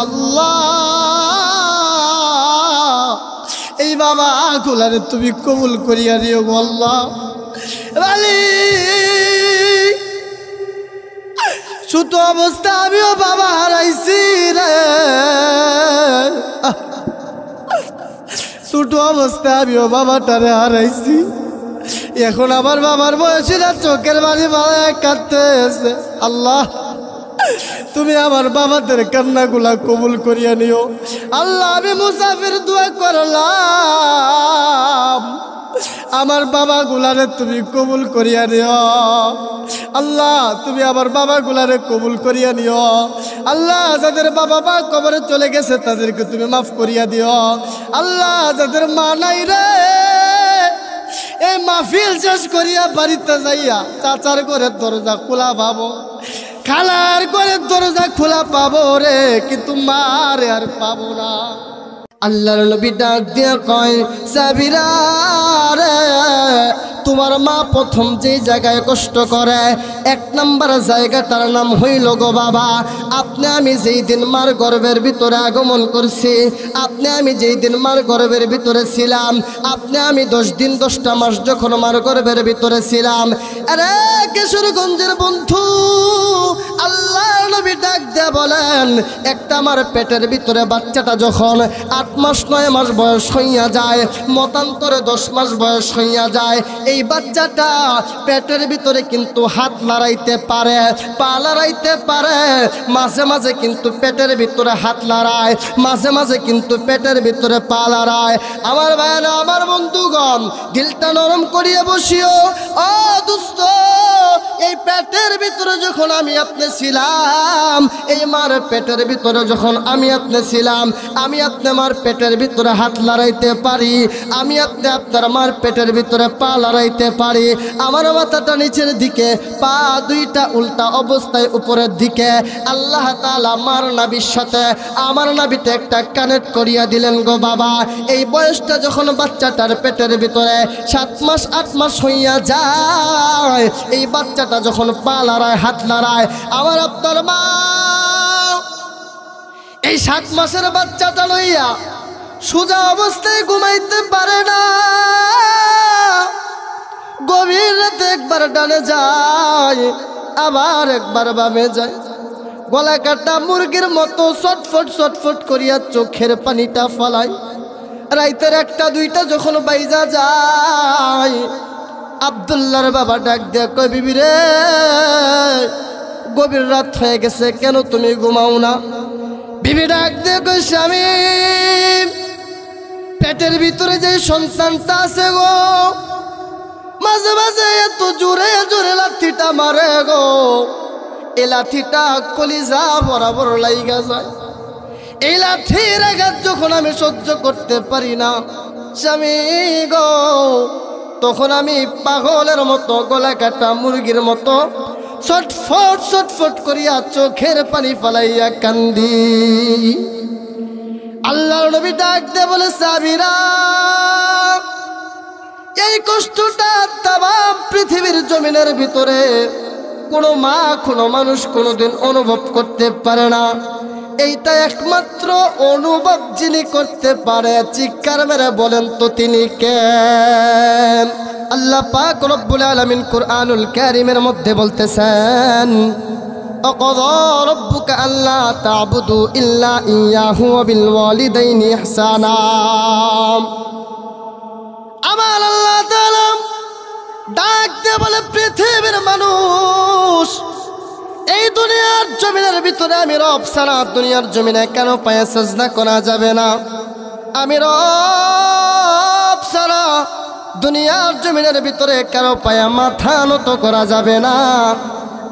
আল্লাহ এই বাবা গুলারে তুমি কবুল করিয়া দিও গো আল্লাহ। ছোট অবস্থা আমিও বাবা হারাইছি রে, ছোট অবস্থা আমিও বাবাটারে হারাইছি। এখন আমার বাবার বয়সীরা চোখের বাড়ি বাড়ায় কাঁদতেছে। আল্লাহ তুমি আমার বাবাদের কান্নাগুলা কবুল করিয়া নিও আল্লাহ। আমি মুসাফির দোয়া করলাম, আমার বাবা গুলারে তুমি কবুল করিয়া নিও আল্লাহ। তুমি আমার বাবা গুলারে কবুল করিয়া নিও আল্লাহ। যাদের বাবা মা কবরে চলে গেছে তাদেরকে তুমি মাফ করিয়া দিও আল্লাহ। যাদের মা নাই রে, এই মাহফিল শেষ করিয়া বাড়িতে যাইয়া চাচার ঘরের দরজা খোলা পাবো, খালার ঘরের দরজা খোলা পাবো রে, কিন্তু মারে আর পাবো না। আল্লাহর নবী ডাক দিয়ে কয় সাবিরা রে, তোমার মা প্রথম যে জায়গায় কষ্ট করে এক নম্বর জায়গাটার নাম হইল গো বাবা। আপনি আমি যেই দিন মার গর্ভের ভিতরে আগমন করছি, আপনি আমি যেই দিন মার গর্ভের ভিতরে ছিলাম, আপনি আমি 10 দিন 10টা মাস যখন মার গর্ভের ভিতরে ছিলাম, আরে কিশোরগঞ্জের বন্ধু আল্লাহ নবী ডাক দিয়ে বলেন একটা আমার পেটের ভিতরে বাচ্চাটা যখন 8 মাস 9 মাস বয়স হইয়া যায়, মতান্তরে 10 মাস বয়স হইয়া যায়, এই বাচ্চাটা পেটের ভিতরে কিন্তু হাত লড়াইতে পারে, পা লড়াইতে পারে, মাঝে মাঝে কিন্তু পেটের ভিতরে হাত লড়ায়, মাঝে মাঝে কিন্তু পেটের ভিতরে পা লড়ায়। আমার ভাইরা আমার বন্ধুগণ দিলটা নরম করিয়ে বসিও ও দোস্ত। এই পেটের ভিতরে যখন আমি আপনি ছিলাম, এই মার পেটের ভিতরে যখন আমি আপনি ছিলাম, আমি আপনি মার পেটের ভিতরে হাত লড়াইতে পারি, আমি আপনি আপনার মার পেটের ভিতরে পা লড়াইতে পারি। আমার মাথাটা নিচের দিকে, পা দুইটা উল্টা অবস্থায় উপরের দিকে। আল্লাহ তাআলা মার নাভির সাথে আমার নাভিটা একটা কানেক্ট করিয়া দিলেন গো বাবা। এই বয়সটা যখন বাচ্চাটার পেটের ভিতরে 7 মাস 8 মাস হইয়া যায়, এই বাচ্চাটা যখন পা লড়ায় হাত লড়ায়, আমার আপনার মা এই 7 মাসের বাচ্চাটা লইয়া সোজা অবস্থায় ঘুমাইতে পারে না। গভীর রাতে একবার ডানে যায়, আবার একবার বামে যায়, গলা কাটা মুরগির মতো ছটফট ছটফট করিয়া চোখের পানিটা ফলায়। রাইতের 1টা 2টা যখন বাইজা যায়, আব্দুল্লাহর বাবা ডাক দিয়ে কয় বিবি রে, গভীর রাত হয়ে গেছে, কেন তুমি ঘুমাও না? বিবি ডাক দিয়ে কয় স্বামী, পেটের ভিতরে যে সন্তানটা আছে গো, মাঝে মাঝে এত জোরে জোরে লাথিটা মারে গো, এই লাথিটা কলিজা বরাবর লাইগা যায়। এই লাথির আঘাত যখন আমি সহ্য করতে পারি না স্বামী গো, তখন আমি পাগলের মতো গলা কাটা মুরগির মতো ছটফট ছটফট করিয়া চোখের পানি ফালাইয়া কান্দি। আল্লাহর নবী ডাক দিয়ে বলে সাবিরা, এই কষ্টটা তামাম পৃথিবীর জমিনের ভিতরে কোনো মা কোনো মানুষ কোনোদিন অনুভব করতে পারে না। এইটা একমাত্র অনুভব যিনি করতে পারে, চিৎকার মেরে বলেন তো তিনি কে? আল্লাহ পাক রব্বুল আলামিন কুরআনুল কারীমের মধ্যে বলতেছেন وقضى ربك ألا تعبدوا إلا إياه وبالوالدين إحسانا। আমার আল্লাহ তাআলা ডাক দিয়ে বলে পৃথিবীর মানুষ, এই দুনিয়ার জমিনের ভিতরে আমি রব ছাড়া দুনিয়ার জমিনে কেন পায়ে সিজদা করা যাবে না? আমি রব ছাড়া দুনিয়ার জমিনের ভিতরে কেন পায়ে মাথা নত করা যাবে না?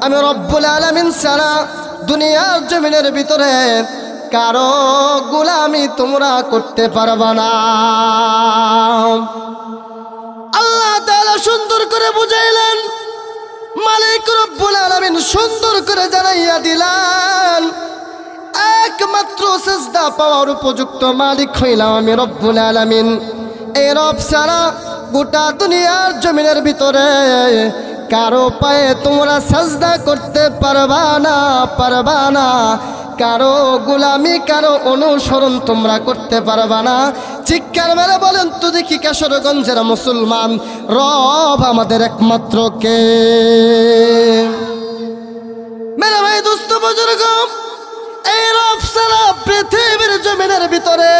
আমি রব্বুল আলামিন ছাড়া দুনিয়ার জমিনের ভিতরে কারো গোলামি তোমরা করতে পারবা না। আল্লাহ তাআলা সুন্দর করে বুঝাইলেন, মালিক রব্বুল আলামিন সুন্দর করে জানাইয়া দিলেন, একমাত্র সিজদা পাওয়ার উপযুক্ত মালিক হইলাম আমি রব্বুল আলামিন। এই রব ছাড়া গোটা দুনিয়ার জমিনের ভিতরে কারো পায়ে তোমরা সিজদা করতে পারবা না, পারবা না। কারো গোলামি কারো অনুসরণ তোমরা করতে পারবা না। চিৎকার মেরে বলেন তো দেখি কিশোরগঞ্জের মুসলমান, রব আমাদের একমাত্র কে? মেরে ভাই দোস্ত বুজুর্গ, এই রব ছাড়া পৃথিবীর জমিনের ভিতরে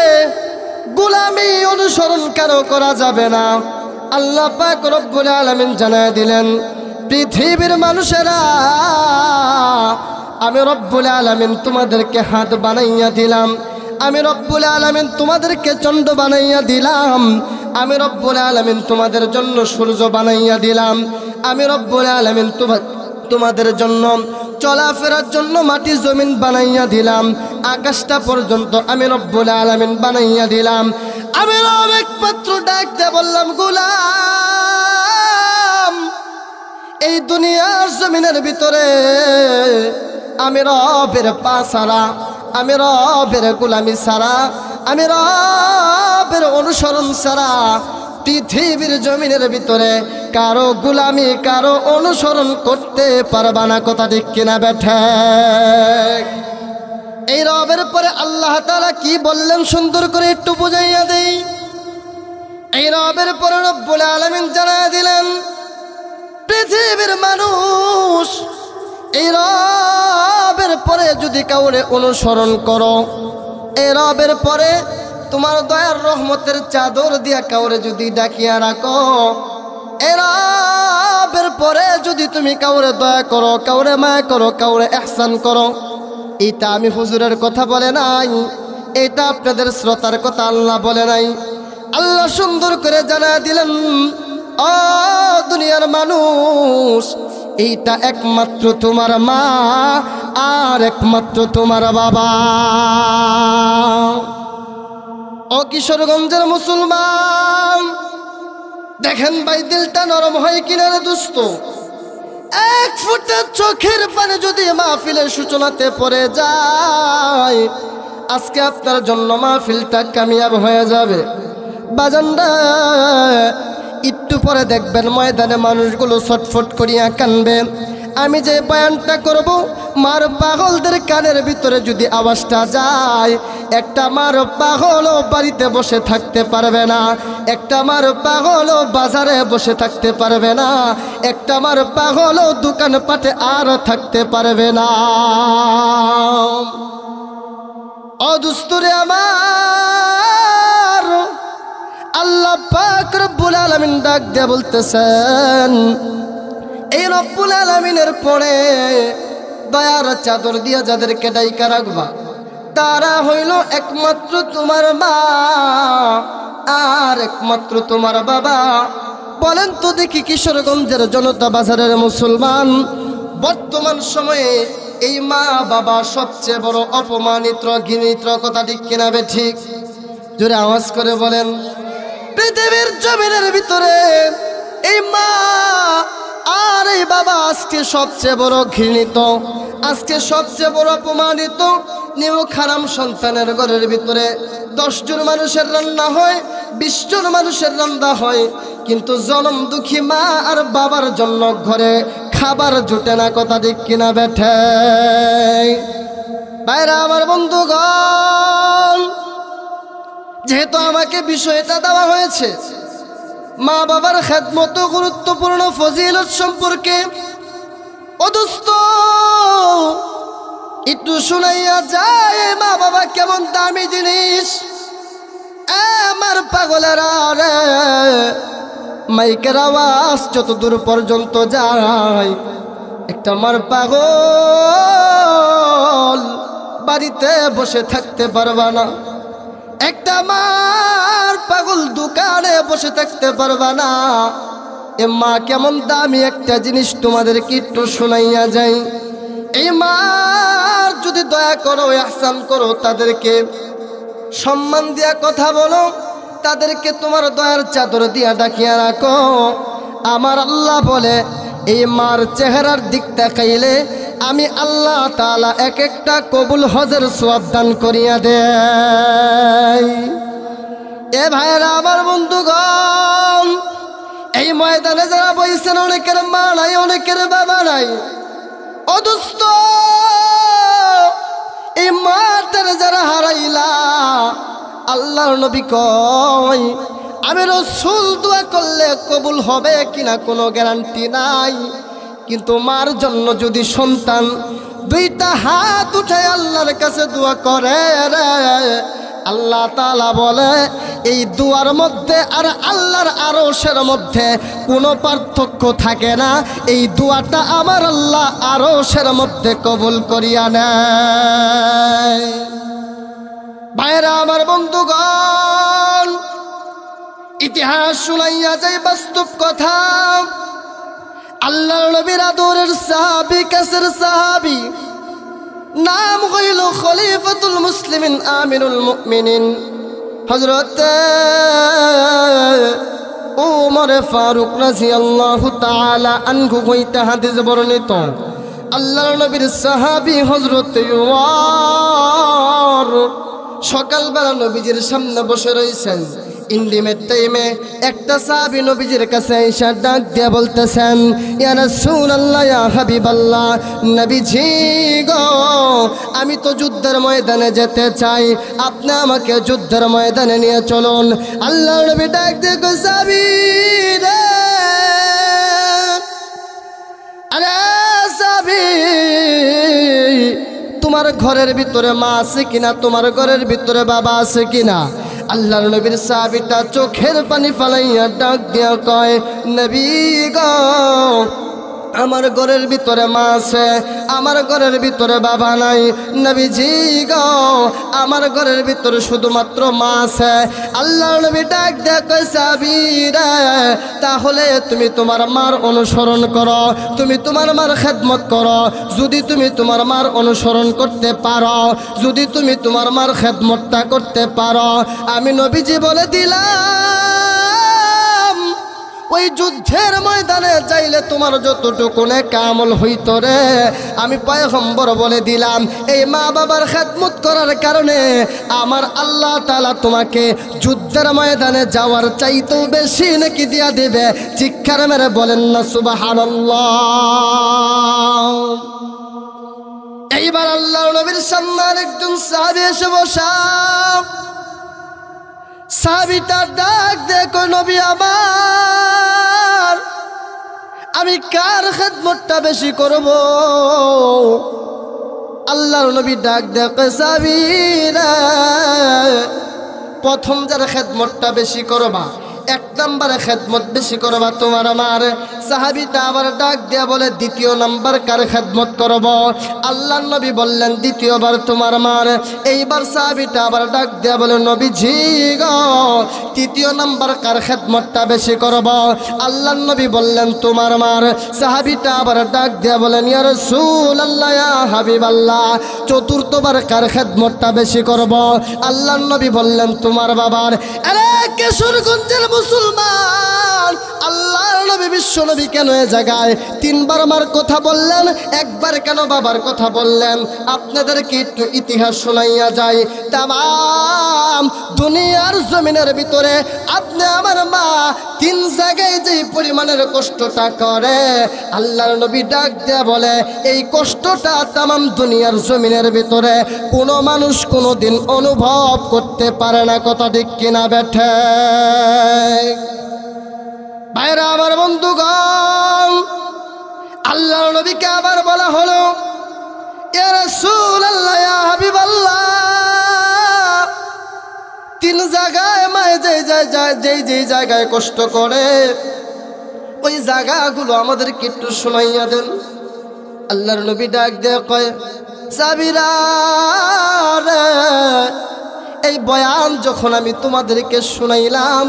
গোলামি অনুসরণ কারো করা যাবে না। আল্লাহ পাক রব্বুল আলামিন জানায় দিলেন, পৃথিবীর মানুষেরা আমি রব্বুল আলামিন তোমাদেরকে হাত বানাইয়া দিলাম, আমি রব্বুল আলামিন তোমাদেরকে চন্দ্র বানাইয়া দিলাম, আমি রব্বুল আলামিন তোমাদের জন্য সূর্য বানাইয়া দিলাম, আমি রব্বুল আলামিন তোমাদের জন্য চলাফেরার জন্য মাটি জমিন বানাইয়া দিলাম, আকাশটা পর্যন্ত আমি রব্বুল আলামিন বানাইয়া দিলাম। আমি রব একমাত্র ডাক দিয়ে বললাম, গোলাম এই দুনিয়ার জমিনের ভিতরে আমি রবের পা ছাড়া, আমি রবের গোলামি ছাড়া, আমি রবের অনুসরণ ছাড়া পৃথিবীর জমিনের ভিতরে কারো গোলামি কারো অনুসরণ করতে পারবা না। কথা ঠিক কিনা বেঠে? এই রবের পরে আল্লাহ তাআলা কি বললেন সুন্দর করে একটু বুঝাইয়া দেই। এই রবের পরে রব্বুল আলামিন জানাইয়া দিলেন, পৃথিবীর মানুষ এই রবের পরে যদি কাউরে অনুসরণ করো, এই রবের পরে তোমার দয়ার রহমতের চাদর দিয়া কাউরে যদি ডাকিয়া রাখো, এই রবের পরে যদি তুমি কাউরে দয়া করো, কাউরে মায়া করো, কাউরে ইহসান করো, এটা আমি হুজুরের কথা বলে নাই, এটা আপনাদের শ্রোতার কথা আল্লাহ বলে নাই। আল্লাহ সুন্দর করে জানায় দিলেন, ও দুনিয়ার মানুষ, এইটা একমাত্র তোমার মা আর একমাত্র তোমার বাবা। ও কিশোরগঞ্জের মুসলমান, দেখেন ভাই দিলটা নরম হয় কিনা রে দোস্ত। এক ফোঁটা চোখের পানি যদি মাহফিলের সূচনাতে পড়ে যায়, আজকে আপনার জন্য মাহফিলটা কামিয়াব হয়ে যাবে। বাজানরা একটু পরে দেখবেন ময়দানে মানুষগুলো ছটফট করিয়া কানবে। আমি যে বয়ানটা করব, মার পাগলদের কানের ভিতরে যদি আওয়াজটা যায়, একটা মার পাগলও বাড়িতে বসে থাকতে পারবে না, একটা মার পাগলও বাজারে বসে থাকতে পারবে না, একটা মার পাগলও দোকানপাটে আর থাকতে পারবে না। ও দুস্তুরে আমার, আল্লাহ পাক রব্বুল আলামিন ডাক দিয়ে বলতেছেন, এই রব্বুল আলামিনের পরে দয়ার চাদর দিয়া যাদেরকে ডাইকা রাখবা, তারা হইল একমাত্র তোমার মা আর একমাত্র তোমার বাবা। বলেন তো দেখি কিশোরগঞ্জের জনতা বাজারের মুসলমান, বর্তমান সময়ে এই মা বাবা সবচেয়ে বড় অপমানিত ঘৃণিত। কথা ঠিক কিনা বে ঠিক? জোরে আওয়াজ করে বলেন। পৃথিবীর জমিনের ভিতরে এই মা আর এই বাবা আজকে সবচেয়ে বড় ঘৃণিত, আজকে সবচেয়ে বড় অপমানিত। নিমক হারাম সন্তানের ঘরের ভিতরে 10 জন মানুষের রান্না হয়, 20 জন মানুষের রান্না হয়, কিন্তু জনম দুঃখী মা আর বাবার জন্য ঘরে খাবার জুটে না। কথা ঠিক কিনা বেঠে? বাইরে আমার বন্ধুগণ, যেহেতু আমাকে বিষয়টা দেওয়া হয়েছে মা বাবার খেদমত গুরুত্বপূর্ণ ফজিলত সম্পর্কে, ও দোস্ত একটু শুনাইয়া যায় মা বাবা কেমন দামি জিনিস। আমার পাগলেরা রে, মাইকের আওয়াজ যত দূর পর্যন্ত যায়, একটা মার পাগল বাড়িতে বসে থাকতে পারবা না, একটা মার পাগল দোকানে বসে থাকতে পারবা না। এ মা কেমন দামি একটা জিনিস তোমাদেরকে একটু শোনাইয়া যাই। এই মার যদি দয়া করো, ইহসান করো, তাদেরকে সম্মান দিয়া কথা বলো, তাদেরকে তোমার দয়ার চাদর দিয়া ডাকিয়া রাখো, আমার আল্লাহ বলে এই মার চেহারার দিক তাকাইলে আমি আল্লাহ তাআলা এক একটা কবুল হজের সওয়াব দান করিয়া দেয়। এ ভাইরা আমার বন্ধুগণ, এই ময়দানে যারা বইছেন, অনেকের মা নাই, অনেকের বাবা নাই। ও দোস্ত, এই মাটার যারা হারাইলা, আল্লাহর নবী কয় আমি রাসূল দোয়া করলে কবুল হবে কিনা কোনো গ্যারান্টি নাই, কিন্তু মার জন্য যদি সন্তান দুইটা হাত উঠায় আল্লাহর কাছে দোয়া করে রে, আল্লাহ তাআলা বলে এই দুয়ার মধ্যে আর আল্লাহর আরশের মধ্যে কোনো পার্থক্য থাকে না, এই দুয়াটা আমার আল্লাহ আরশের মধ্যে কবুল করিয়া নেয়। ভাইরা আমার, বন্ধুগণ, ইতিহাস শুনাইয়া যায় বাস্তব কথা। আল্লাহর নবীর আদরের সাহাবী, কাছের সাহাবী, নাম হইল খলিফাতুল মুসলিমিন আমিরুল মুমিনিন হযরত ওমর ফারুক রাদিয়াল্লাহু তাআলা আনহু হইতে হাদিস বর্ণিত। আল্লাহর নবীর সাহাবী হযরত ওমর সকালবেলা নবীজির সামনে বসে রয়েছেন। ইন্ডিমের টাইমে একটা সাহাবী নবীজির কাছে এসে ডাক দিয়ে বলতেছেন, ইয়া রাসূলুল্লাহ, ইয়া হাবিবাল্লাহ, নবীজি গো, আমি তো যুদ্ধের ময়দানে যেতে চাই, আপনি আমাকে যুদ্ধের ময়দানে নিয়ে চলুন। আল্লাহর নবী ডাক দিয়ে কই, সাহাবী রে, আরে সাহাবী, তোমার ঘরের ভিতরে মা আছে কিনা, তোমার ঘরের ভিতরে বাবা আছে কিনা? আল্লাহর নবীর সাহাবীটা চোখের পানি ফালাইয়া ডাক দিয়া কয়, নবী গো, আমার ঘরের ভিতরে মা আছে, আমার ঘরের ভিতরে বাবা নাই। নবীজি গো, আমার ঘরের ভিতরে শুধুমাত্র মা আছে। আল্লাহর নবী ডাক দিয়া কয়, সাহাবী রে, তাহলে তুমি তোমার মার অনুসরণ করো, তুমি তোমার মার খেদমত করো। যদি তুমি তোমার মার অনুসরণ করতে পারো, যদি তুমি তোমার মার খেদমতটা করতে পারো, আমি নবীজি বলে দিলাম ওই যুদ্ধের ময়দানে যাইলে তোমার যতটুকু নেক আমল হইতো রে, আমি পয়গম্বর বলে দিলাম এই মা বাবার খেদমত করার কারণে আমার আল্লাহ তাআলা তোমাকে যুদ্ধের ময়দানে যাওয়ার চাইতেও বেশি নাকি দিয়া দেবে। চিৎকার মেরে বলেন না সুবহানাল্লাহ। এইবার আল্লাহর নবীর সামনে একজন সাহাবী এসে বসা। সাহাবীটা ডাক দেখো, নবী আমার, আমি কার খেদমতটা বেশি করব? আল্লাহর নবী ডাক দেখো, সাহাবী রে, প্রথম যার খেদমতটা বেশি করবা, এক নম্বরে খেদমত বেশি করবা তোমার আমার। সাহাবীটা আবার ডাক দিয়া বলে, দ্বিতীয় নাম্বার কার খেদমত করব? আল্লাহর নবী বললেন, দ্বিতীয়বার তোমার মার। এইবার সাহাবীটা আবার ডাক দিয়া বলে, নবীজি গো, তৃতীয় নাম্বার কার খেদমতটা বেশি করব? আল্লাহর নবী বললেন, তোমার মার। সাহাবীটা আবার ডাক দিয়া বলেন, ইয়া রাসূলুল্লাহ, ইয়া হাবিবাল্লাহ, চতুর্থবার কার খেদমতটা বেশি করব? আল্লাহর নবী বললেন, তোমার বাবার। আরে কিশোরগঞ্জের মুসলমান, আল্লাহর নবী বিশ্ব নবী কেন এ জায়গায় তিনবার মার কথা বললেন, একবার কেন বাবার কথা বললেন? আপনাদেরকে একটু ইতিহাস শোনাইয়া যায়। তামাম দুনিয়ার জমিনের ভিতরে আপনি আমার মা তিন জায়গায় যে পরিমাণের কষ্টটা করে, আল্লাহর নবী ডাক দেয়া বলে, এই কষ্টটা তামাম দুনিয়ার জমিনের ভিতরে কোনো মানুষ কোনোদিন অনুভব করতে পারে না। কথা ঠিক কিনা বেঠে? ভাইরা আমার, বন্ধুগণ, আল্লাহর নবীকে আবার বলা হলো, ইয়া রাসূলুল্লাহ, ইয়া হাবিবাল্লাহ, তিন জায়গায় মায়ে যেই জায়গায় কষ্ট করে ওই জায়গাগুলো আমাদেরকে একটু শোনাইয়া দেন। আল্লাহর নবী ডাক দিয়ে কয়, সাবিরা রে, এই বয়ান যখন আমি তোমাদেরকে শুনাইলাম,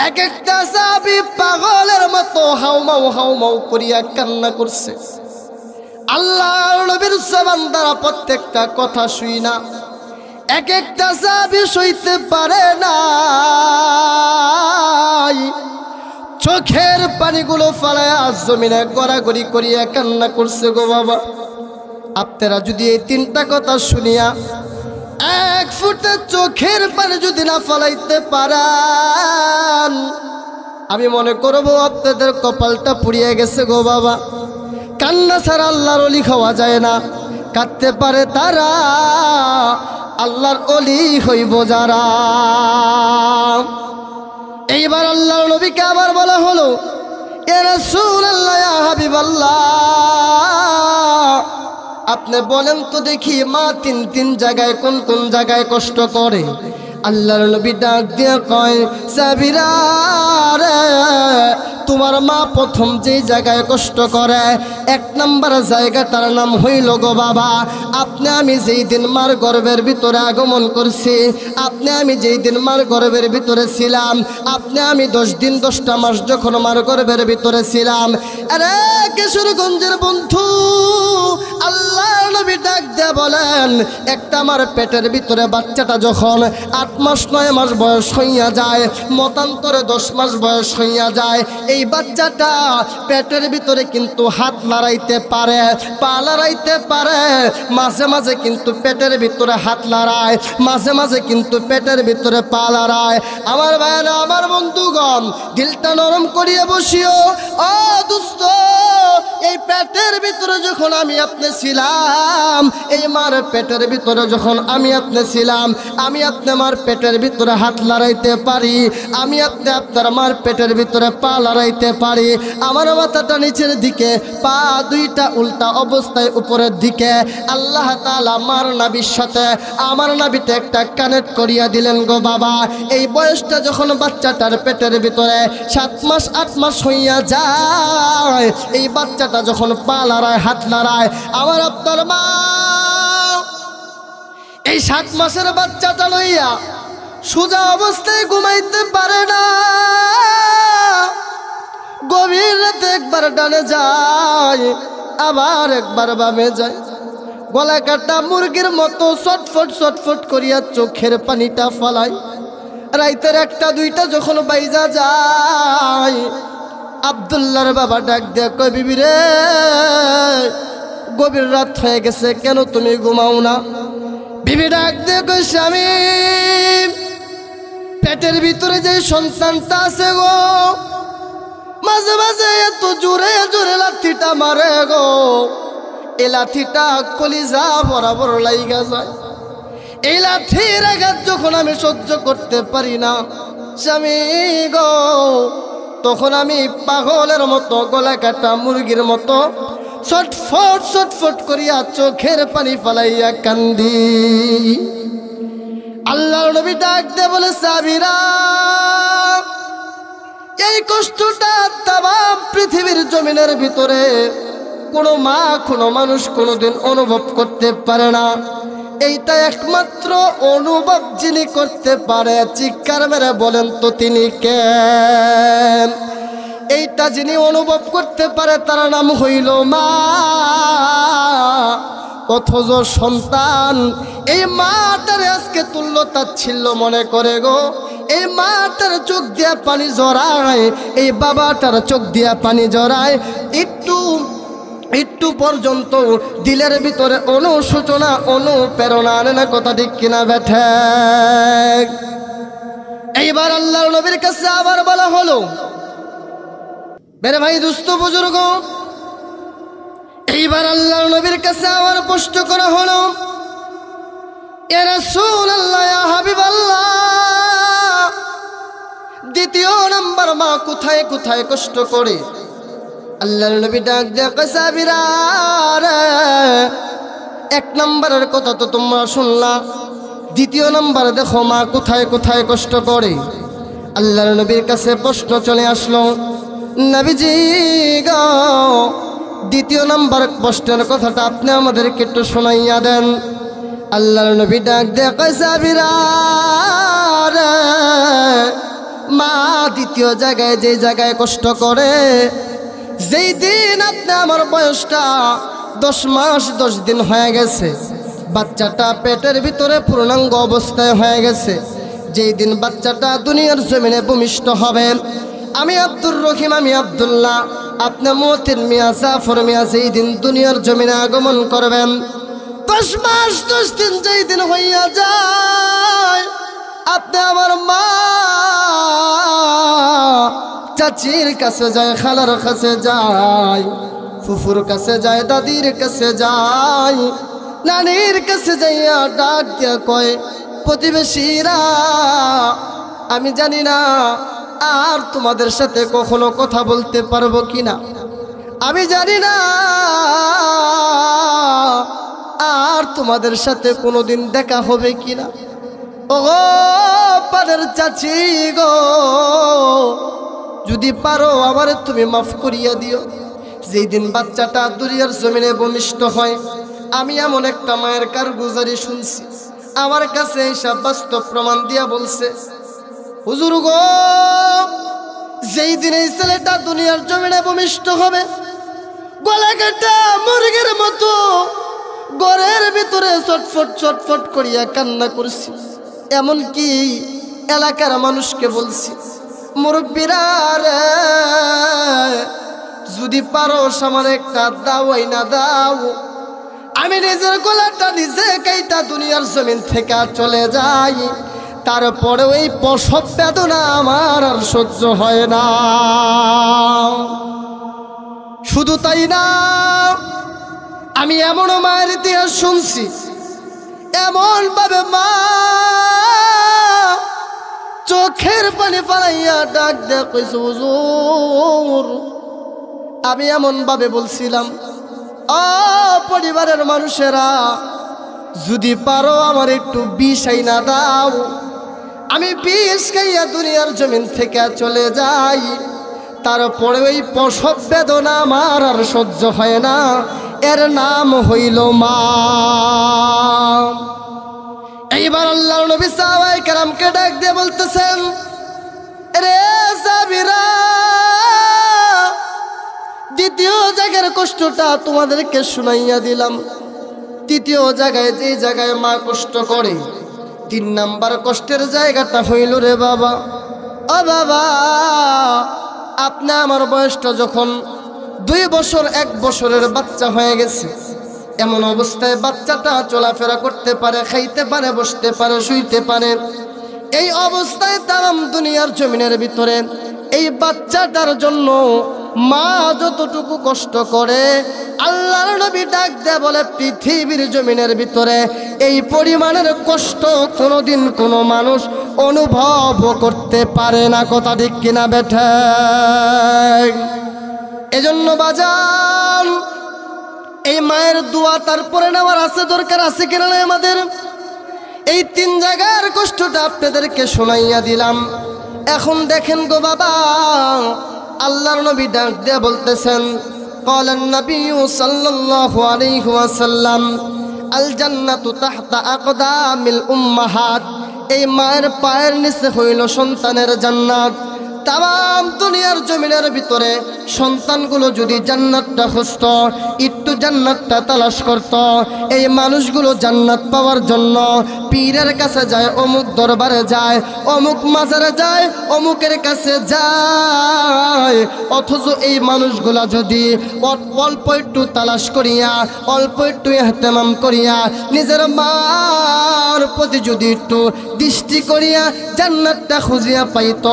এক একটা সাহাবী পাগলের মতো হাউমাউ করিয়া কান্না করছে। আল্লাহর নবীর জবান দ্বারা প্রত্যেকটা কথা শুই না, এক একটা সাহাবী সইতে পারে না, চোখের পানিগুলো ফালায়া জমিনে গড়াগড়ি করিয়া কান্না করছে। গো বাবা, আপনারা যদি এই তিনটা কথা শুনিয়া এক ফুটে চোখের পানি যদি না ফলাইতে পারেন, আমি মনে করবো আপনাদের কপালটা পুড়িয়ে গেছে। গো বাবা, কান্না ছাড়া আল্লাহর ওলি খাওয়া যায় না, কাঁদতে পারে তারা আল্লাহর ওলি হইব যারা। এইবার আল্লাহর নবীকে আবার বলা হলো, ইয়া রাসূলুল্লাহ, ইয়া হাবিবাল্লাহ, আপনি বলেন তো দেখি মা তিন জায়গায় কোন কোন জায়গায় কষ্ট করে? আল্লাহর নবী ডাক দিয়ে কয়, সাবিরা রে, তোমার মা প্রথম যে জায়গায় কষ্ট করে 1 নম্বর জায়গাটার নাম হইল গো বাবা, আপনি আমি যেই দিন মার গর্ভের ভিতরে আগমন করছি, আপনি আমি যেই দিন মার গর্ভের ভিতরে ছিলাম, আপনি আমি 10 দিন 10টা মাস যখন মার গর্ভের ভিতরে ছিলাম, আরে কিশোরগঞ্জের বন্ধু, আল্লাহ নবী ডাক দিয়ে বলেন, একটা আমার পেটের ভিতরে বাচ্চাটা যখন 8 মাস 9 মাস বয়স হইয়া যায়, মতান্তরে 10 মাস বয়স হইয়া যায়, এই বাচ্চাটা পেটের ভিতরে কিন্তু হাত লড়াইতে পারে, পা লড়াইতে পারে, মাঝে মাঝে কিন্তু পেটের ভিতরে হাত লড়ায়, মাঝে মাঝে কিন্তু পেটের ভিতরে পা লড়ায়। আমার ভাইরা, আমার বন্ধুগণ, দিলটা নরম করিয়ে বসিও। ও দোস্ত, এই পেটের ভিতরে যখন আমি আপনি ছিলাম, এই মার পেটের ভিতরে যখন আমি আপনি ছিলাম, আমি আপনি মার পেটের ভিতরে হাত লড়াইতে পারি, আমি আপনি আপনার মার পেটের ভিতরে পা লড়াইতে পারি। আমার মাথাটা নিচের দিকে, পা দুইটা উল্টা অবস্থায় উপরের দিকে। আল্লাহ তাআলা মার নাভির সাথে আমার নাভিটা একটা কানেক্ট করিয়া দিলেন গো বাবা। এই বয়সটা যখন বাচ্চাটার পেটের ভিতরে 7 মাস 8 মাস হইয়া যায়, এই বাচ্চাটা যখন পা লড়ায়, হাত লড়ায়, আমার আপনার মা এই 7 মাসের বাচ্চাটা লইয়া সোজা অবস্থায় ঘুমাইতে পারে না। গভীর রাতে একবার ডানে যায়, আবার একবার বামে যায়, গলা কাটা মুরগির মতো ছটফট ছটফট করিয়া চোখের পানিটা ফলায়। রাইতের 1টা 2টা যখন বাইজা যায়, আব্দুল্লাহর বাবা ডাক দিয়ে কয়, বিবি রে, গভীর রাত হয়ে গেছে, কেন তুমি ঘুমাও না? বিবি ডাক দিয়ে কয়, স্বামী, পেটের ভিতরে যে সন্তানটা আছে গো, মাঝে মাঝে এত জোরে জোরে লাথিটা মারে গো, এই লাথিটা কলিজা বরাবর লাইগা যায়। এই লাথির আঘাত যখন আমি সহ্য করতে পারি না স্বামী গো, তখন আমি পাগলের মতো, গলা কাটা মুরগির মতো ছটফট ছটফট করিয়া চোখের পানি ফালাইয়া কান্দি। আল্লাহর নবী ডাক দিয়ে বলে, সাবিরা, এই কষ্টটা তামাম পৃথিবীর জমিনের ভিতরে কোনো মা, কোনো মানুষ কোনোদিন অনুভব করতে পারে না। এইটা একমাত্র অনুভব যিনি করতে পারে, চিৎকার মেরে বলেন তো তিনি কে? এইটা যিনি অনুভব করতে পারে তার নাম হইল মা। অথচ সন্তান এই মাটার আজকে তুল্য তাচ্ছিল্য মনে করে গো, এই মাটার চোখ দিয়া পানি জড়ায়, এই বাবাটার চোখ দিয়া পানি জড়ায়, একটু পর্যন্ত দিলের ভিতরে অনুশোচনা, অনুপ্রেরণা আনে না। কথা ঠিক কিনা বেঠে? এইবার আল্লাহর নবীর কাছে আবার বলা হলো, মেরে ভাই দুস্থ বুজুর্গ, এইবার আল্লাহর নবীর কাছে আবার প্রশ্ন করা হলো, ইয়া রাসূলুল্লাহ, ইয়া হাবিবাল্লাহ, দ্বিতীয় নাম্বার মা কোথায় কোথায় কষ্ট করে? আল্লাহর নবী ডাক দিয়ে কয়, সাবিরা রে, 1 নম্বরের কথা তো তোমরা শুনলা, দ্বিতীয় নাম্বার দেখো মা কোথায় কোথায় কষ্ট করে। আল্লাহর নবীর কাছে প্রশ্ন চলে আসলো, নবীজি গো, দ্বিতীয় নাম্বার প্রশ্নের কথাটা আপনি আমাদেরকে একটু শোনাইয়া দেন। আল্লাহর নবী ডাক দিয়ে কয়, সাবিরা রে, মা দ্বিতীয় জায়গায় যে জায়গায় কষ্ট করে, যেই দিন আপনি আমার বয়সটা 10 মাস 10 দিন হয়ে গেছে, বাচ্চাটা পেটের ভিতরে পূর্ণাঙ্গ অবস্থায় হয়ে গেছে, যেই দিন বাচ্চাটা দুনিয়ার জমিনে ভূমিষ্ঠ হবে, আমি আব্দুর রহিম, আমি আব্দুল্লাহ, আপনি মতিন মিয়া, জাফর মিয়া যেই দিন দুনিয়ার জমিনে আগমন করবেন, 10 মাস 10 দিন যেই দিন হইয়া যায়, আপনি আমার মা চাচির কাছে যায়, খালার কাছে যায়, ফুফুর কাছে যায়, দাদির কাছে যায়, নানির কাছে যাইয়া ডাক দিয়া কয়, প্রতিবেশীরা আমি জানি না আর তোমাদের সাথে কখনো কথা বলতে পারবো কিনা, আমি জানি না আর তোমাদের সাথে কোনোদিন দেখা হবে কিনা। ও পানের চাচি গো, যদি পারো আমারে তুমি মাফ করিয়া দিও। যেই দিন বাচ্চাটা দুনিয়ার জমিনে ভূমিষ্ঠ হয়, আমি এমন একটা মায়ের কারগুজারি শুনছি, আমার কাছে এইসব বাস্তব প্রমাণ দিয়া বলছে, হুজুর গো, যেই দিন এই ছেলেটা দুনিয়ার জমিনে ভূমিষ্ঠ হবে, গলা কাটা মুরগির মতো ঘরের ভিতরে ছটফট ছটফট করিয়া কান্না করছি। এমনকি এলাকার মানুষকে বলছি, মুরব্বীরা রে, যদি পারো আমার একটা দাওয়াই না দাও, আমি নিজের গলাটা নিজে কাইটা দুনিয়ার জমিন থেকে চলে যাই, তারপরেও এই প্রসব বেদনা আমার আর সহ্য হয় না। শুধু তাই না, আমি এমন মায়ের ইতিহাস শুনছি, এমন ভাবে মা চোখের পানি ফালাইয়া ডাক দেয়া কইছে, হুজুর আমি এমন ভাবে বলছিলাম, পরিবারের মানুষেরা যদি পারো আমার একটু বিষ আইনা দাও, আমি বিষ খাইয়া দুনিয়ার জমিন থেকে চলে যাই, তারপরে ওই প্রসব বেদনা আমার আর সহ্য হয় না। এর নাম হইল মা। এইবার আল্লাহর নবী সাহাবায়ে কেরামকে ডাক দিয়ে বলতেছেন, রে সাহাবীরা, দ্বিতীয় জায়গার কষ্টটা তোমাদেরকে শুনাইয়া দিলাম। তৃতীয় জায়গায় যে জায়গায় মা কষ্ট করে, 3 নাম্বার কষ্টের জায়গাটা হইল রে বাবা, ও বাবা, আপনি আমার বয়সটা যখন 2 বছর 1 বছরের বাচ্চা হয়ে গেছে, এমন অবস্থায় বাচ্চাটা চলাফেরা করতে পারে, খাইতে পারে, বসতে পারে, শুইতে পারে, এই অবস্থায় তাম দুনিয়ার জমিনের ভিতরে এই বাচ্চাটার জন্য মা যতটুকু কষ্ট করে, আল্লাহর নবী ডাক দেয়া বলে, পৃথিবীর জমিনের ভিতরে এই পরিমাণের কষ্ট কোনোদিন কোনো মানুষ অনুভব করতে পারে না। কথা ঠিক কিনা বেঠে? এজন্য বাজান, এই মায়ের দোয়া তারপরে নেওয়ার আছে, দরকার আছে কিনা না আমাদের? এই 3 জায়গার কষ্টটা আপনাদেরকে শোনাইয়া দিলাম। এখন দেখেন গো বাবা, আল্লাহর নবী ডাক দিয়ে বলতেছেন, ক্বালান নবী সাল্লাল্লাহু আলাইহি ওয়াসাল্লাম, আল জান্নাতু তাহতা আকদামিল উম্মাহাত, এই মায়ের পায়ের নিচে হইল সন্তানের জান্নাত। তাম দুনিয়ার জমিনের ভিতরে সন্তানগুলো যদি জান্নাতটা খুঁজত, একটু জান্নাতটা তালাশ করত, এই মানুষগুলো জান্নাত পাওয়ার জন্য পীরের কাছে যায়, অমুক দরবারে যায়, অমুক মাজারে যায়, অমুকের কাছে যায়। অথচ এই মানুষগুলা যদি অল্প একটু তালাশ করিয়া, অল্প একটু ইহতেমাম করিয়া, নিজের মার প্রতি যদি একটু দৃষ্টি করিয়া জান্নাতটা খুঁজিয়া পাইত,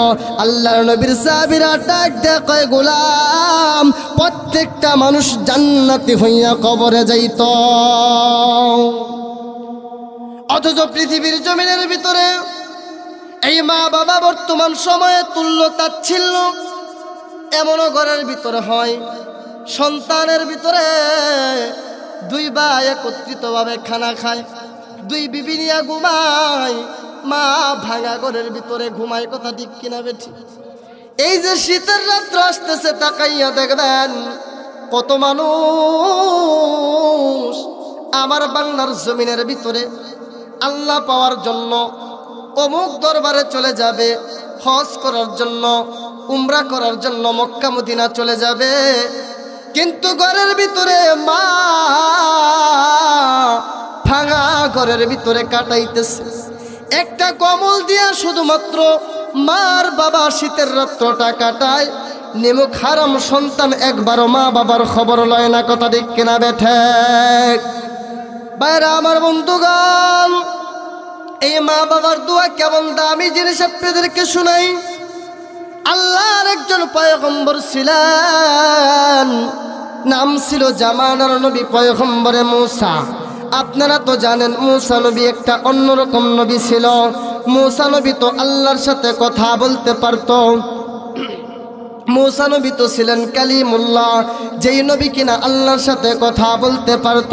আল্লাহর নবীর সাহাবীরা ডাক দেয়া কয়, গোলাম, প্রত্যেকটা মানুষ জান্নাতি হইয়া কবরে যাইত। অথচ পৃথিবীর জমিনের ভিতরে এই মা বাবা বর্তমান সময়ে তুল্য তাচ্ছিল্য এমনও ঘরের ভিতরে হয়, সন্তানের ভিতরে 2 ভাই একত্রিতভাবে খানা খায়, 2 বিবি নিয়া ঘুমায়, মা ভাঙা ঘরের ভিতরে ঘুমায়। কথা ঠিক কিনা বেঠি? এই যে শীতের রাত্র আসতেছে, তাকাইয়া দেখবেন কত মানুষ আমার বাংলার জমিনের ভিতরে আল্লাহ পাওয়ার জন্য অমুক দরবারে চলে যাবে, হজ করার জন্য, উমরা করার জন্য মক্কা মদিনা চলে যাবে, কিন্তু ঘরের ভিতরে মা ভাঙা ঘরের ভিতরে কাটাইতেছে। একটা কম্বল দিয়া শুধুমাত্র মার বাবা শীতের রাত্রটা কাটায়, নিমুখ হারাম সন্তান একবারও মা বাবার খবর লয় না। কথা ঠিক কিনা বেঠে? বাইরা আমার বন্ধুগণ, এই মা বাবার দোয়া কেমন দামি জিনিস আপনাদেরকে শুনাই। আল্লাহর একজন পয়গম্বর ছিলেন, নাম ছিল জামানার নবী পয়গম্বরে মূসা। আপনারা তো জানেন মূসা নবী একটা অন্যরকম নবী ছিল। মূসা নবী তো আল্লাহর সাথে কথা বলতে পারতো। মূসা নবী তো ছিলেন কালিমুল্লাহ, যেই নবী কিনা আল্লাহর সাথে কথা বলতে পারত।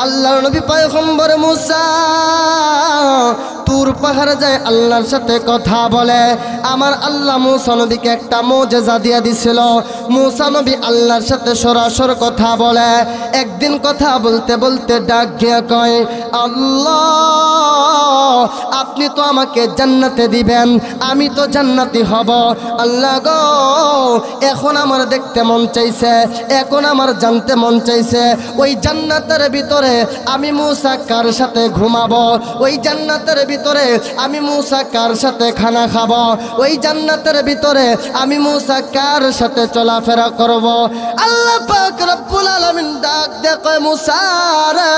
আল্লাহর নবী পয়গম্বর মূসা তুর পাহাড়ে যায় আল্লাহর সাথে কথা বলে। আমার আল্লাহ মূসা নবীকে একটা মুজিজা দিয়ে দিছিল। মূসা নবী আল্লাহর সাথে সরাসরি কথা বলে। একদিন কথা বলতে বলতে ডাক দিয়ে কয়, আল্লাহ আপনি তো আমাকে জান্নাতে দিবেন, আমি তো জান্নাতি হব। আল্লাহ গো, এখন আমার দেখতে মন চাইছে, এখন আমার জানতে মন চাইছে ওই জান্নাতের ভিতরে আমি মূসা কার সাথে ঘুমাবো, ওই জান্নাতের ভিতরে আমি মূসা কার সাথে খানা খাবো, ওই জান্নাতের ভিতরে আমি মূসা কার সাথে চলাফেরা করব। আল্লাহ পাক রব্বুল আলামিন ডাক দিয়ে কয়, মূসা রে,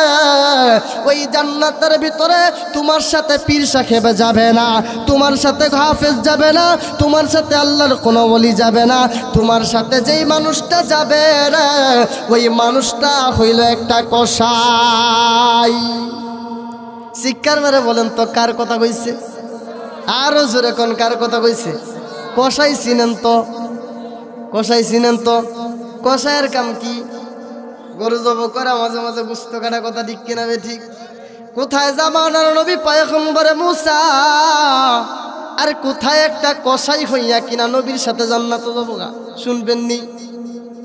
ওই জান্নাতের ভিতরে তোমার সাথে পীর সাহেব যাবে না, তোমার সাথে হাফেজ যাবে না, তোমার সাথে আল্লাহর কোনো ওলি যাবে না, তোমার সাথে যেই মানুষটা যাবে রে, ওই মানুষটা হইল একটা কসাই। শিক্ষার মেরে বলেন তো কার কথা কইছে? আরো জোরে কোন কার কথা কইছে? কসাই চিনেন তো? কসাই চিনেন তো? কসাইয়ের কাম কি? গরু জব করা, মাঝে মাঝে গুস্ত কাটা, কথা ঠিক কিনা বে ঠিক? কোথায় জামানার নবী পয়গম্বর মূসা আর কোথায় একটা কসাই হইয়া কিনা নবীর সাথে জান্নাতে যাবো গা? শুনবেননি?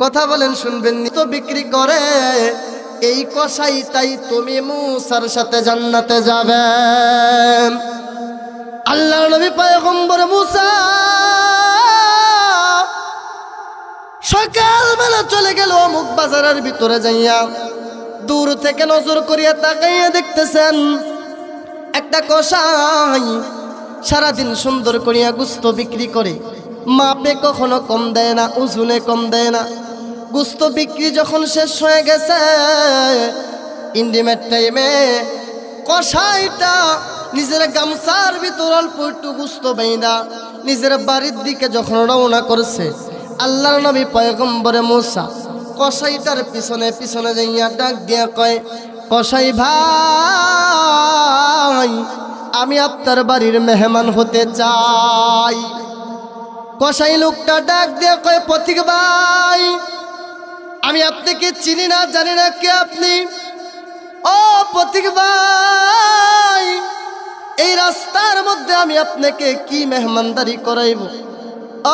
কথা বলেন, শুনবেননি? তো বিক্রি করে এই কসাই, তাই তুমি মূসার সাথে জান্নাতে যাবে। আল্লাহর নবী পয়গম্বর মূসা সকালবেলা চলে গেল অমুক বাজারের ভিতরে যাইয়া। দূর থেকে নজর করিয়া তাকাইয়া দেখতেছেন একটা কসাই সারাদিন সুন্দর করিয়া গুস্ত বিক্রি করে, মাপে কখনো কম দেয় না, ওজনে কম দেয় না। গুস্ত বিক্রি যখন শেষ হয়ে গেছে, ইন্ডিমেট টাইমে কসাইটা নিজের গামছার ভিতর অল্প একটু গুস্ত বাইনা নিজের বাড়ির দিকে যখন রওনা করছে, আল্লাহর নবী পয়গম্বরে মূসা কসাইটার পিছনে পিছনে যাইয়া ডাক দিয়া কয়, কসাই ভাই, আমি আপনার বাড়ির মেহমান হতে চাই। কসাই লোকটা ডাক দিয়ে কয়, পথিক ভাই, আমি আপনাকে চিনি না, জানি না কে আপনি। ও পথিক ভাই, এই রাস্তার মধ্যে আমি আপনাকে কি মেহমানদারি করাইব?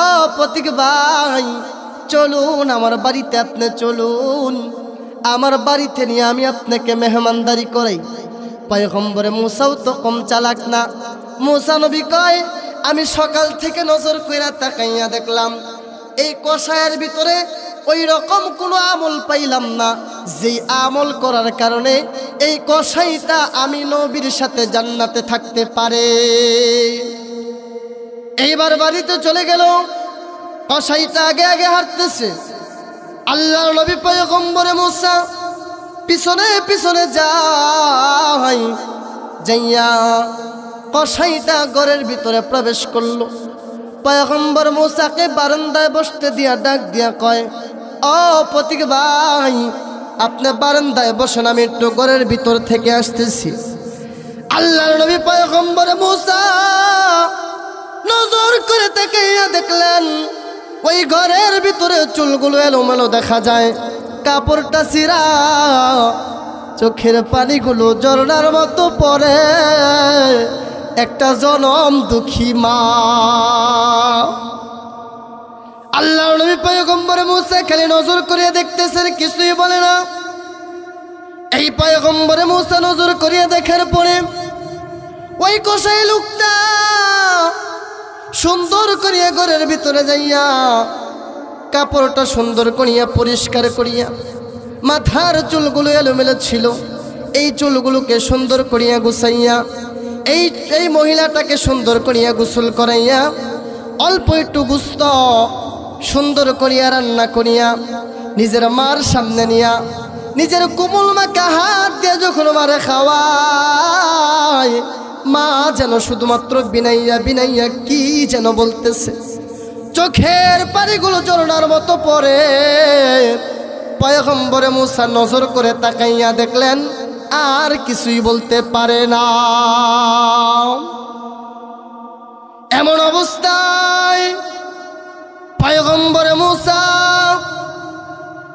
ও পথিক ভাই, চলুন আমার বাড়িতে, আপনি চলুন আমার বাড়িতে নিয়ে আমি আপনাকে মেহমানদারি করাই। পয়গম্বরে মূসাও তো কম চালাক না। মূসা নবী কয়, আমি সকাল থেকে নজর কইরা তাকাইয়া দেখলাম এই কসাইয়ের ভিতরে ওই রকম কোনো আমল পাইলাম না যেই আমল করার কারণে এই কসাইটা আমি নবীর সাথে জান্নাতে থাকতে পারে। এইবার বাড়িতে চলে গেল। কসাইটা আগে আগে হাঁটতেছে, আল্লাহর নবী পয়গম্বরে মূসা পিছনে পিছনে যায়। যাইয়া কসাইটা ঘরের ভিতরে প্রবেশ করলো। পয়গম্বর মূসাকে বারান্দায় বসতে দিয়া ডাক দিয়া কয়, ও পথিক ভাই, আপনি বারান্দায় বসেন, আমি একটু ঘরের ভিতর থেকে আসতেছি। আল্লাহর নবী পয়গম্বর মূসা নজর করে তাকাইয়া দেখলেন ওই ঘরের ভিতরে চুলগুলো এলোমেলো দেখা যায়, কাপড়টা ছিঁড়া, চোখের পানিগুলো ঝরনার মতো পড়ে। একটা জনম দুঃখী মা। আল্লাহর নবী পয়গম্বর মূসা খালি নজর করিয়া দেখতেছেন, কিছুই বলে না। এই পয়গম্বর মূসা নজর করিয়া দেখার পরে ওই কসাই লোকটা সুন্দর করিয়া ঘরের ভিতরে যাইয়া কাপড়টা সুন্দর করিয়া পরিষ্কার করিয়া, মাথার চুলগুলো এলোমেলো ছিল, এই চুলগুলোকে সুন্দর করিয়া গুছাইয়া এই মহিলাটাকে সুন্দর করিয়া গোসল করাইয়া অল্প একটু গোস্ত সুন্দর করিয়া রান্না করিয়া নিজের মার সামনে নিয়া নিজের কোমল মাকে হাত দিয়ে যখন মারে খাওয়ায়, মা যেন শুধুমাত্র বিনাইয়া বিনাইয়া কি যেন বলতেছে, চোখের পানিগুলো ঝরনার মতো পড়ে। পয়গম্বরে মূসা নজর করে তাকাইয়া দেখলেন আর কিছুই বলতে পারে না। এমন অবস্থায় পয়গম্বর মূসা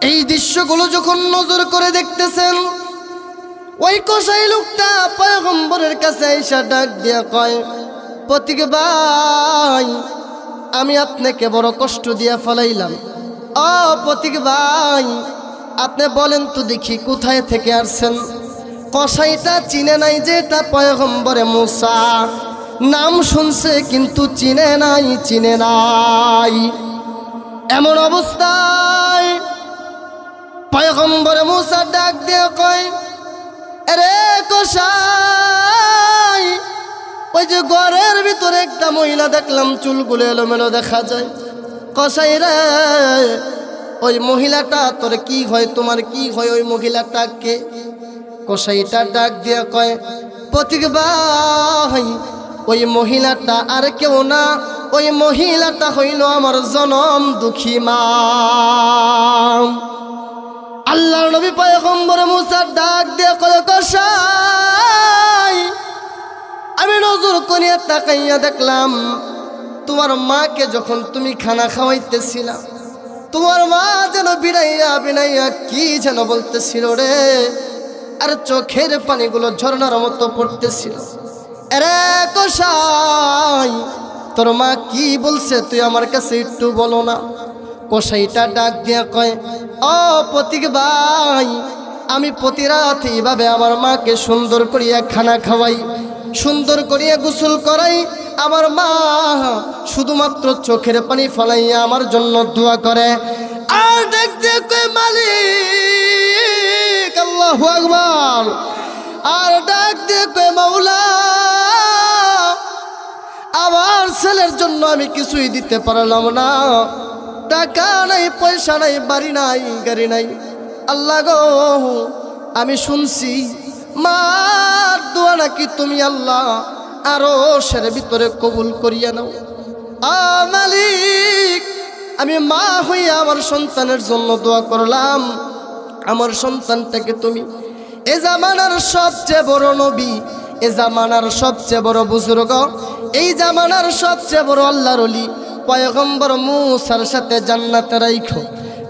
এই দৃশ্যগুলো যখন নজর করে দেখতেছেন, ওই কসাই লোকটা পয়গম্বরের কাছে আইসা ডাক দিয়া কয়, পথিক ভাই, আমি আপনাকে বড় কষ্ট দিয়া ফেলাইলাম। ও পথিক ভাই, আপনি বলেন তো দেখি কোথায় থেকে আসছেন? কসাইটা চিনে নাই যে এটা পয়গম্বরে মূসা, নাম শুনছে কিন্তু চিনে নাই। এমন অবস্থায় পয়গম্বরে মূসা ডাক দিয়ে কয়, আরে কসাই, ওই যে ঘরের ভিতরে একটা মহিলা দেখলাম, চুলগুলো এলোমেলো দেখা যায়। কসাই রে, ওই মহিলাটা তোর কি হয়, তোমার কি হয়? ওই মহিলাটা কে? কসাইটা ডাক দিয়ে কয়, পথিক ভাই, ওই মহিলাটা আর কেউ না, ওই মহিলাটা হইল আমার জনম দুঃখী মা। আল্লাহর নবী পয়গম্বর মূসা ডাক দিয়ে কয়, কসাই, আমি নজর করিয়া তাকাইয়া দেখলাম তোমার মাকে যখন তুমি খানা খাওয়াইতেছিলা, তোমার মা যেন বিনাইয়া কি যেন বলতেছিল রে, আর চোখের পানিগুলো ঝর্ণার মতো পড়তেছিল। আরে কসাই, তোর মা কি বলছে তুই আমার কাছে একটু বলো না? কসাইটা ডাক দিয়ে কয়, ও পথিক ভাই, আমি প্রতি রাতে এইভাবে আমার মাকে সুন্দর করিয়া খানা খাওয়াই, সুন্দর করিয়া গোসল করাই। আমার মা শুধুমাত্র চোখের পানি ফলাইয়া আমার জন্য দোয়া করে। আর ডাক দিয়ে কয়, মালিক, আল্লাহু আকবার। আর ডাক দিয়ে কয়, মাওলা, আমার ছেলের জন্য আমি কিছুই দিতে পারলাম না, টাকা নাই, পয়সা নাই, বাড়ি নাই, গাড়ি নাই। আল্লাহ গো, আমি শুনছি মার দোয়া নাকি তুমি আল্লাহ আরো সের ভিতরে কবুল করিয়া নাও। মালিক, আমি মা হইয়া আমার সন্তানের জন্য দোয়া করলাম, আমার সন্তানটাকে তুমি এ জামানার সবচেয়ে বড় নবী, এ জামানার সবচেয়ে বড় বুজুর্গ, এই জামানার সবচেয়ে বড় আল্লাহর ওলি পয়গম্বর মূসার সাথে জান্নাতে রাইখো।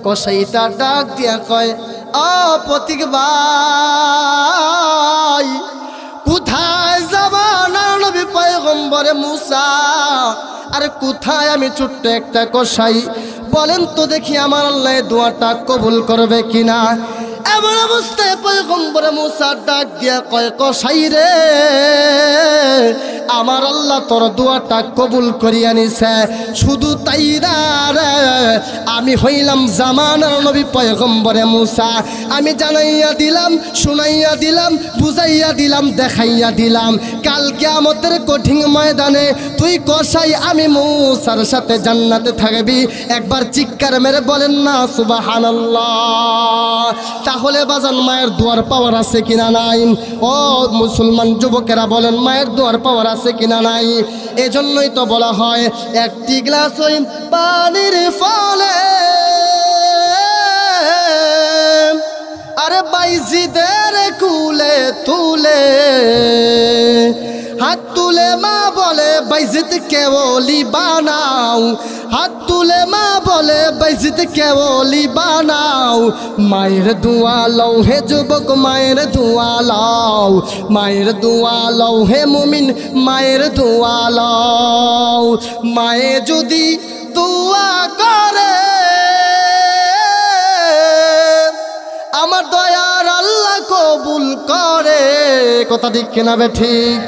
কসাইটা ডাক দিয়া কয়, ও পথিক ভাই, কোথায় জামানার নবী পয়গম্বরে মূসা, আর কোথায় আমি ছোট্ট একটা কসাই? বলেন তো দেখি আমার আল্লাহ দোয়াটা কবুল করবে কিনা? এমন অবস্থায় পয়গম্বরে মূসা ডাক দিয়া কয়, কসাই রে, আমার আল্লাহ তোর দোয়াটা কবুল করিয়া নিছে। শুধু তাই না রে, আমি হইলাম জামানার নবী পয়গম্বরে মূসা। আমি জানাইয়া দিলাম, শুনাইয়া দিলাম, বুঝাইয়া দিলাম, দেখাইয়া দিলাম, কাল কিয়ামতের কঠিন ময়দানে তুই কসাই, আমি মূসার সাথে জান্নাতে থাকবি। একবার চিৎকার মেরে বলেন না সুবহানাল্লাহ। তাহলে বাজান, মায়ের দোয়ার পাওয়ার আছে কিনা নাই? ও মুসলমান যুবকেরা বলেন, মায়ের দোয়ার পাওয়ার আছে কিনা নাই? এজন্যই তো বলা হয়, একটি গ্লাস ওই পানির ফলে আরে বাইজিদের কুলে তুলে হাত তুলে মা বলে বাইজিদ কেওলি বানাও, হাত তুলে মা বলে বাইজিদ কেওলি বানাও। মায়ের দোয়া লও হে যুবক, মায়ের দোয়া লও, মায়ের দোয়া লও হে মুমিন, মায়ের দোয়া লও। মায়ে যদি দোয়া করে আমার দয়ার আল্লাহ কবুল করে। কথা ঠিক কিনা বে ঠিক?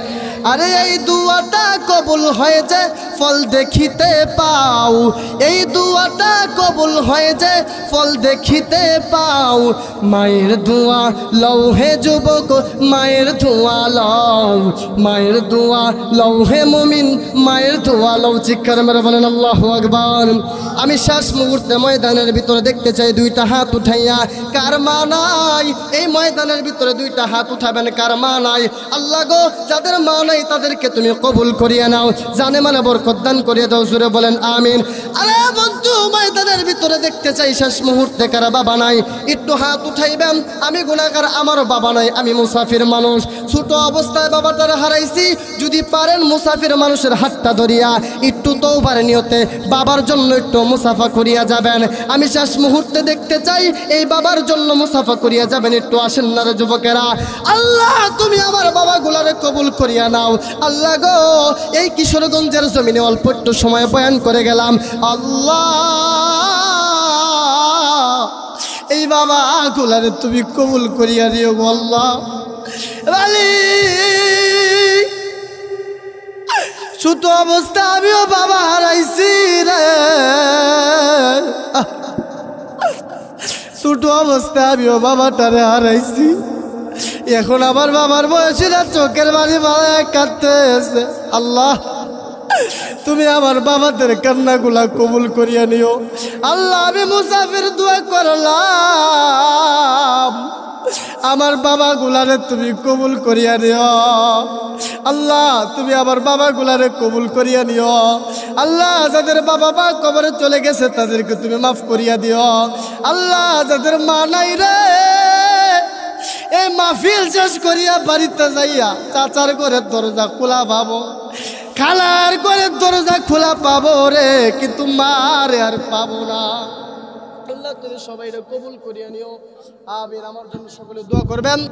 আরে এই দুয়াটা কবুল হয়ে যায় ফল দেখিতে পাও, এই দুয়াটা কবুল হয়ে যায় ফল দেখিতে পাও। মায়ের দোয়া লও হে যুবক, মায়ের দোয়া লও, মায়ের দোয়া লও হে মুমিন, মায়ের দোয়া লও। চিৎকার মেরে বলেন আল্লাহু আকবার। আমি শেষ মুহূর্তে ময়দানের ভিতরে দেখতে চাই দুইটা হাত উঠাইয়া, কার মা নাই এই ময়দানের ভিতরে দুইটা হাত উঠাবেন, কার মা নাই? আল্লাহ গো, যাদের মা নাই তাদেরকে তুমি কবুল করিয়া নাও, জানে মানে বরকত বরকত দান করিয়ে দাও, জোরে বলেন আমিন। আরে বন্ধু, ময়দানের ভিতরে দেখতে চাই শেষ মুহূর্তে কারা বাবা নাই, একটু হাত উঠাইবেন। আমি গুনাহগার, আমারও বাবা নাই, আমি মুসাফির মানুষ, ছোট অবস্থায় বাবাটার হারাইছি। যদি পারেন মুসাফির মানুষের হাতটা ধরিয়া একটু তওবার নিয়তে বাবার জন্য একটু মুসাফা করিয়া যাবেন। আমি শেষ মুহূর্তে দেখতে চাই এই বাবার জন্য মুসাফা করিয়া যাবেন, একটু আসেন না রে যুবকেরা। আল্লাহ তুমি আমার বাবাগুলারে কবুল করিয়া নাও। আল্লাহ গো, এই কিশোরগঞ্জের জমিনে অল্প একটু সময় বয়ান করে গেলাম। আল্লাহ এই বাবাগুলারে তুমি কবুল করিয়া দিও গো আল্লাহ। ছোট অবস্থা আমিও বাবা হারাইছি রে, ছোট অবস্থা আমিও বাবাটারে হারাইছি। এখন আমার বাবার বয়সীরা চোখের বাড়ি বাড়ায় কাঁদতেছে। আল্লাহ তুমি আমার বাবাদের কান্নাগুলা কবুল করিয়া নিও। আল্লাহ আমি মুসাফির দোয়া করলাম, আমার বাবাগুলারে তুমি কবুল করিয়া নিও। আল্লাহ তুমি আমার বাবাগুলারে কবুল করিয়া নিও। আল্লাহ যাদের বাবা মা কবরে চলে গেছে তাদেরকে তুমি মাফ করিয়া দিও। আল্লাহ যাদের মা নাই রে, এই মাহফিল শেষ করিয়া বাড়িতে যাইয়া চাচার ঘরের দরজা খোলা পাবো, খালার ঘরের দরজা খোলা পাবো রে, কিন্তু মারে আর পাবো না। আল্লাহ তুমি সবাইরে কবুল করিয়া নিও। আমিন। আমার জন্য সকলে দোয়া করবেন।